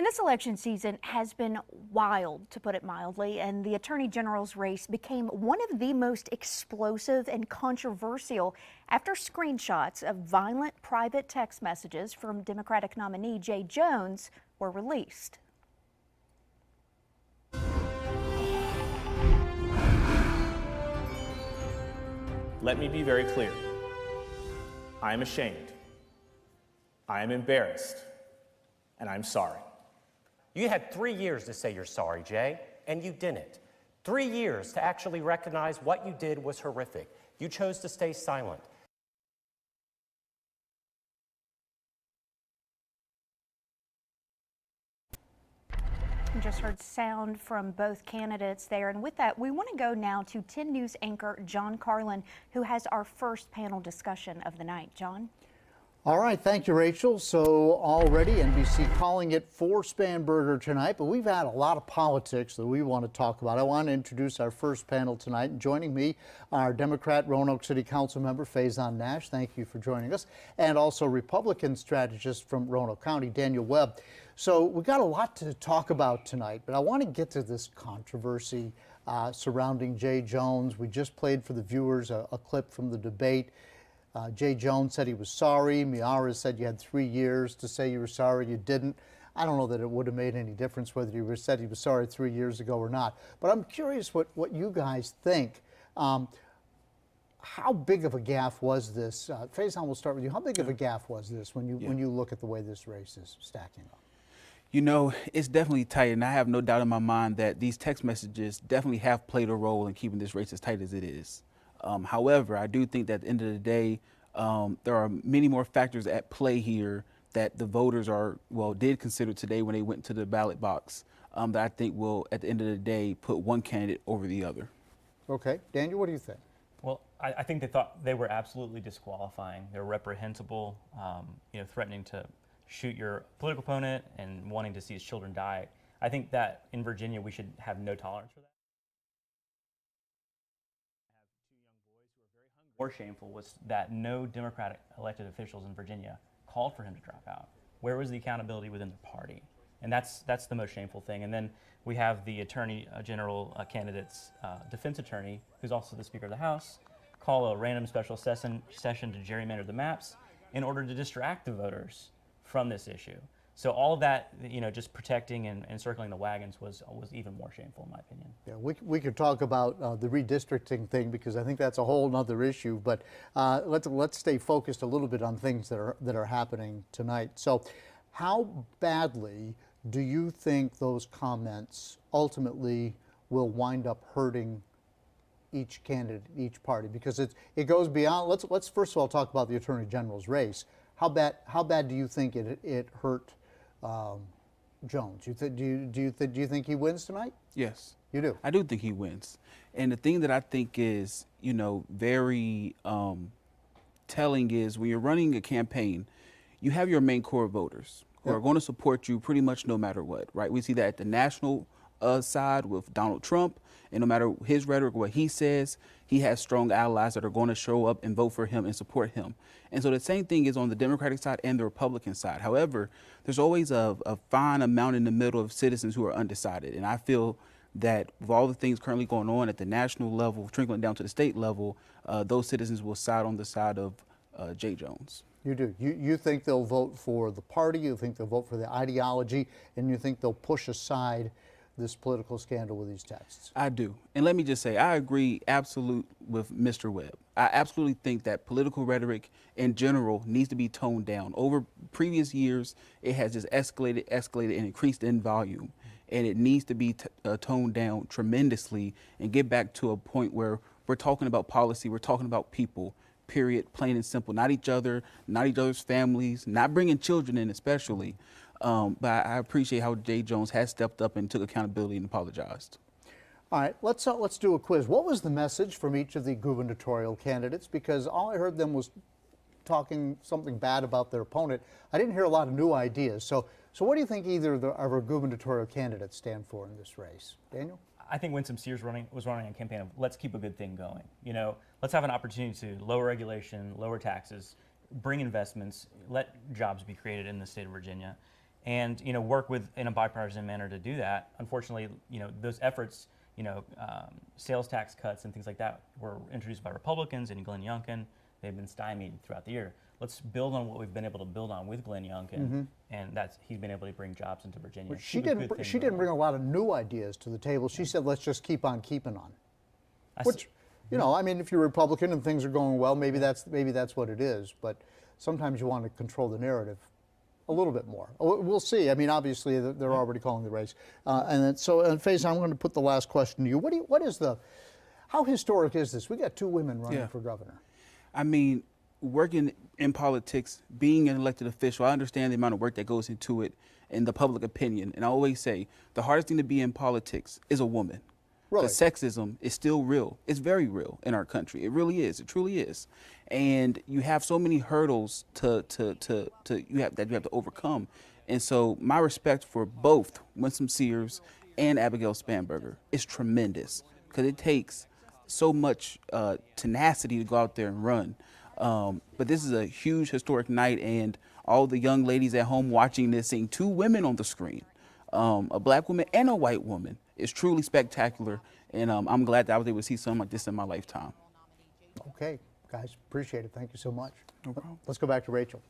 And this election season has been wild, to put it mildly, and the Attorney General's race became one of the most explosive and controversial after screenshots of violent private text messages from Democratic nominee Jay Jones were released. Let me be very clear. I am ashamed. I am embarrassed. And I'm sorry. You had 3 years to say you're sorry, Jay, and you didn't. 3 years to actually recognize what you did was horrific. You chose to stay silent. You just heard sound from both candidates there. And with that, we want to go now to 10 News anchor John Carlin, who has our first panel discussion of the night. John? All right, thank you, Rachel. So already NBC calling it four-span-burger tonight, but we've had a lot of politics that we want to talk about. I want to introduce our first panel tonight. And joining me, our Democrat Roanoke City Council member Phazhon Nash. Thank you for joining us. And also Republican strategist from Roanoke County, Daniel Webb. So we've got a lot to talk about tonight, but I want to get to this controversy surrounding Jay Jones. We just played for the viewers a clip from the debate. Jay Jones said he was sorry. Miara said you had 3 years to say you were sorry. You didn't. I don't know that it would have made any difference whether you said he was sorry 3 years ago or not. But I'm curious what you guys think. How big of a gaffe was this? Phazhon, we'll start with you. How big of a gaffe was this when you look at the way this race is stacking up? You know, it's definitely tight, and I have no doubt in my mind that these text messages definitely have played a role in keeping this race as tight as it is. However, I do think that at the end of the day, there are many more factors at play here that the voters did consider today when they went to the ballot box that I think will, at the end of the day, put one candidate over the other. Okay. Daniel, what do you think? Well, I think they thought they were absolutely disqualifying. They're reprehensible, threatening to shoot your political opponent and wanting to see his children die. I think that in Virginia, we should have no tolerance for that. More shameful was that no Democratic elected officials in Virginia called for him to drop out. Where was the accountability within the party? And that's the most shameful thing. And then we have the Attorney General candidate's defense attorney, who's also the Speaker of the House, call a random special session to gerrymander the maps in order to distract the voters from this issue. So all of that, just protecting and circling the wagons was even more shameful, in my opinion. Yeah, we could talk about the redistricting thing because I think that's a whole other issue. But let's stay focused a little bit on things that are happening tonight. So, how badly do you think those comments ultimately will wind up hurting each candidate, each party? Because it goes beyond. Let's first of all talk about the Attorney General's race. How bad do you think it hurt Jones? Do you think he wins tonight? Yes. You do? I do think he wins. And the thing that I think is, very telling is when you're running a campaign, you have your main core voters who are going to support you pretty much no matter what, right? We see that at the national side with Donald Trump, and no matter his rhetoric, what he says, he has strong allies that are going to show up and vote for him and support him. And so the same thing is on the Democratic side and the Republican side. However, there's always a fine amount in the middle of citizens who are undecided. And I feel that with all the things currently going on at the national level, trickling down to the state level, those citizens will side on the side of Jay Jones. You do. You think they'll vote for the party, you think they'll vote for the ideology, and you think they'll push aside this political scandal with these texts? I do. And let me just say, I agree absolutely with Mr. Webb. I absolutely think that political rhetoric in general needs to be toned down. Over previous years, it has just escalated, and increased in volume. And it needs to be toned down tremendously and get back to a point where we're talking about policy, we're talking about people, period, plain and simple. Not each other, not each other's families, not bringing children in especially. But I appreciate how Jay Jones has stepped up and took accountability and apologized. All right, let's do a quiz. What was the message from each of the gubernatorial candidates? Because all I heard them was talking something bad about their opponent. I didn't hear a lot of new ideas. So what do you think either of our gubernatorial candidates stand for in this race? Daniel? I think Winsome Sears was running a campaign of let's keep a good thing going. Let's have an opportunity to lower regulation, lower taxes, bring investments, let jobs be created in the state of Virginia. and work in a bipartisan manner to do that. Unfortunately, those efforts, sales tax cuts and things like that were introduced by Republicans and Glenn Youngkin. They've been stymied throughout the year. Let's build on what we've been able to build on with Glenn Youngkin, and he's been able to bring jobs into Virginia. But she didn't bring a lot of new ideas to the table. She said, let's just keep on keeping on. Which, I mean, if you're Republican and things are going well, maybe that's what it is. But sometimes you want to control the narrative a little bit more. We'll see. I mean, obviously they're already calling the race. And Phazhon, I'm going to put the last question to you. How historic is this? We got 2 women running for governor. I mean, working in politics, being an elected official, I understand the amount of work that goes into it and the public opinion. And I always say the hardest thing to be in politics is a woman. Really? Because sexism is still real. It's very real in our country. It really is. It truly is. And you have so many hurdles that you have to overcome. And so my respect for both Winsome Sears and Abigail Spanberger is tremendous, because it takes so much tenacity to go out there and run. But this is a huge historic night, and all the young ladies at home watching this, seeing 2 women on the screen, a black woman and a white woman, is truly spectacular. And I'm glad that I was able to see something like this in my lifetime. Okay, guys, appreciate it. Thank you so much. No problem. Let's go back to Rachel.